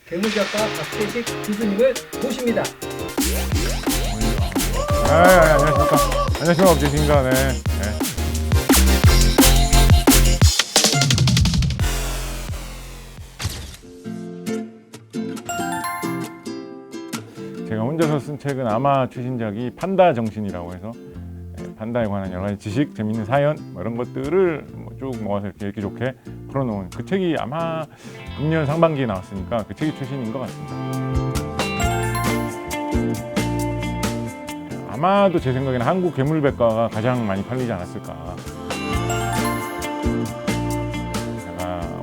괴물작가 박재식 교수님을 모십니다. 안녕하십니까. 안녕하십니까. 박재식입니다. 네. 제가 혼자서 쓴 책은 아마 최신작이 판다 정신이라고 해서 판다에 관한 여러 가지 지식, 재밌는 사연 이런 것들을 쭉 모아서 이렇게 읽기 좋게 풀어놓은 그 책이 아마 금년 상반기에 나왔으니까 그 책이 최신인 것 같습니다. 아마도 제 생각에는 한국 괴물백과가 가장 많이 팔리지 않았을까.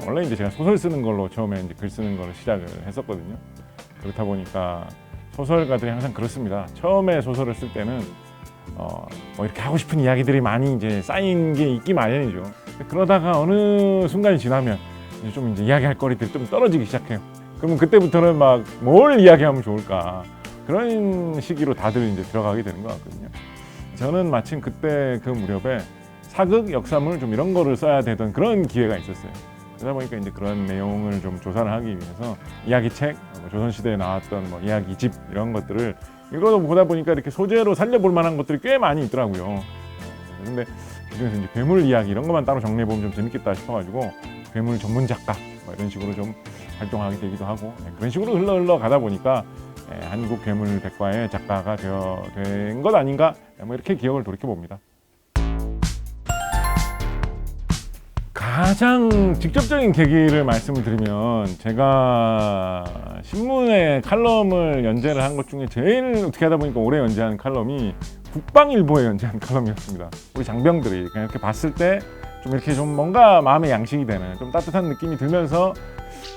원래 이제 제가 소설 쓰는 걸로 처음에 이제 글 쓰는 걸 시작을 했었거든요. 그렇다 보니까 소설가들이 항상 그렇습니다. 처음에 소설을 쓸 때는 뭐 이렇게 하고 싶은 이야기들이 많이 이제 쌓인 게 있기 마련이죠. 그러다가 어느 순간이 지나면 이제 좀 이제 이야기할 거리들이 좀 떨어지기 시작해요. 그러면 그때부터는 막 뭘 이야기하면 좋을까 그런 시기로 다들 이제 들어가게 되는 것 같거든요. 저는 마침 그때 그 무렵에 사극, 역사물 좀 이런 거를 써야 되던 그런 기회가 있었어요. 그러다 보니까 이제 그런 내용을 좀 조사를 하기 위해서 이야기책, 조선시대에 나왔던 뭐 이야기집 이런 것들을 이거 보다 보니까 이렇게 소재로 살려볼 만한 것들이 꽤 많이 있더라고요. 근데 그중에서 이제 괴물 이야기 이런 것만 따로 정리해보면 좀 재밌겠다 싶어가지고 괴물 전문 작가 뭐 이런 식으로 좀 활동하게 되기도 하고 그런 식으로 흘러 가다 보니까 한국 괴물 백과의 작가가 된 것 아닌가 뭐 이렇게 기억을 돌이켜 봅니다. 가장 직접적인 계기를 말씀을 드리면 제가 신문에 칼럼을 연재를 한 것 중에 제일 어떻게 하다 보니까 오래 연재한 칼럼이 국방일보에 연재한 칼럼이었습니다. 우리 장병들이 그냥 이렇게 봤을 때 좀 이렇게 좀 뭔가 마음의 양식이 되는 좀 따뜻한 느낌이 들면서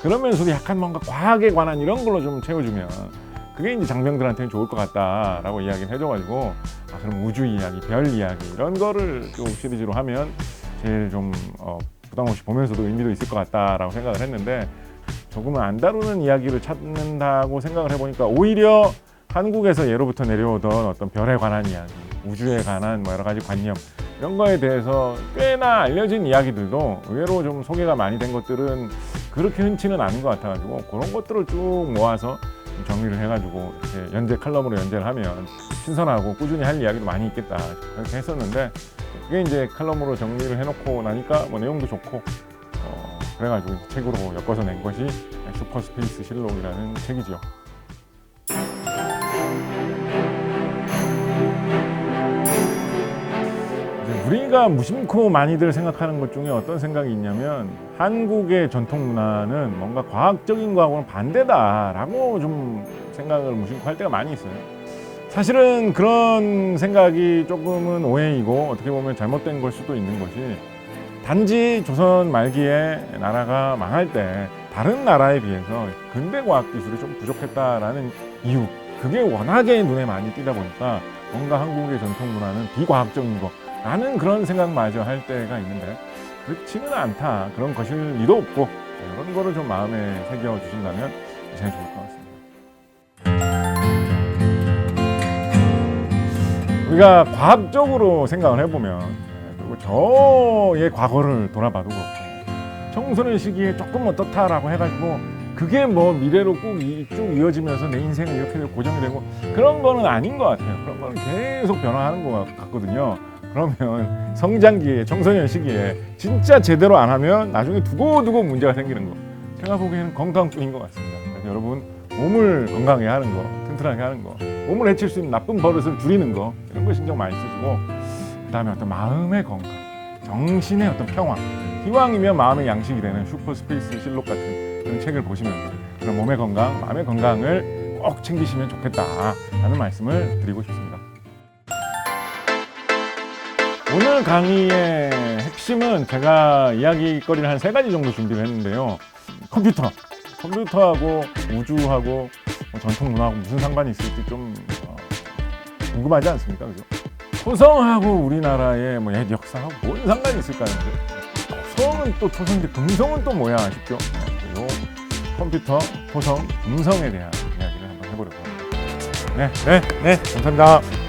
그러면서도 약간 뭔가 과학에 관한 이런 걸로 좀 채워주면 그게 이제 장병들한테는 좋을 것 같다라고 이야기를 해줘가지고 그럼 우주 이야기, 별 이야기 이런 거를 좀 시리즈로 하면 제일 좀 부담 없이 보면서도 의미도 있을 것 같다라고 생각을 했는데 조금은 안 다루는 이야기를 찾는다고 생각을 해보니까 오히려 한국에서 예로부터 내려오던 어떤 별에 관한 이야기, 우주에 관한 뭐 여러 가지 관념 이런 거에 대해서 꽤나 알려진 이야기들도 의외로 좀 소개가 많이 된 것들은 그렇게 흔치는 않은 것 같아가지고 그런 것들을 쭉 모아서 정리를 해가지고 이렇게 연재 칼럼으로 연재를 하면 신선하고 꾸준히 할 이야기도 많이 있겠다 그렇게 했었는데 그게 이제 칼럼으로 정리를 해놓고 나니까 뭐 내용도 좋고 그래가지고 책으로 엮어서 낸 것이 슈퍼스페이스 실록이라는 책이죠. 우리가 무심코 많이들 생각하는 것 중에 어떤 생각이 있냐면 한국의 전통 문화는 뭔가 과학적인 거하고는 반대다라고 좀 생각을 무심코 할 때가 많이 있어요. 사실은 그런 생각이 조금은 오해이고 어떻게 보면 잘못된 걸 수도 있는 것이 단지 조선 말기에 나라가 망할 때 다른 나라에 비해서 근대 과학 기술이 좀 부족했다라는 이유 그게 워낙에 눈에 많이 띄다 보니까 뭔가 한국의 전통 문화는 비과학적인 거 라는 그런 생각마저 할 때가 있는데 그렇지는 않다. 그런 것일 리도 없고 이런 거를 좀 마음에 새겨 주신다면 제일 좋을 것 같습니다. 우리가 과학적으로 생각을 해보면 그리고 저의 과거를 돌아봐도 그렇고 청소년 시기에 조금 어떻다라고 해가지고 그게 뭐 미래로 꼭 쭉 이어지면서 내 인생은 이렇게 고정이 되고 그런 거는 아닌 것 같아요. 그런 거는 계속 변화하는 것 같거든요. 그러면 성장기에 청소년 시기에 진짜 제대로 안 하면 나중에 두고두고 문제가 생기는 거 제가 보기에는 건강뿐인 것 같습니다. 그래서 여러분 몸을 건강하게 하는 거 튼튼하게 하는 거 몸을 해칠 수 있는 나쁜 버릇을 줄이는 거 이런 거 신경 많이 쓰시고 그 다음에 어떤 마음의 건강 정신의 어떤 평화 기왕이면 마음의 양식이 되는 슈퍼스페이스 실록 같은 그런 책을 보시면서 그런 몸의 건강 마음의 건강을 꼭 챙기시면 좋겠다라는 말씀을 드리고 싶습니다. 오늘 강의의 핵심은 제가 이야기거리를 한 3가지 정도 준비를 했는데요. 컴퓨터하고 우주하고 전통 문화하고 무슨 상관이 있을지 좀 궁금하지 않습니까? 그죠? 토성하고 우리나라의 뭐 옛 역사하고 뭔 상관이 있을까 하는데 토성은 또 토성인데 금성은 또 뭐야 싶죠? 그리고 컴퓨터, 토성, 금성에 대한 이야기를 한번 해보려고 합니다. 네, 감사합니다.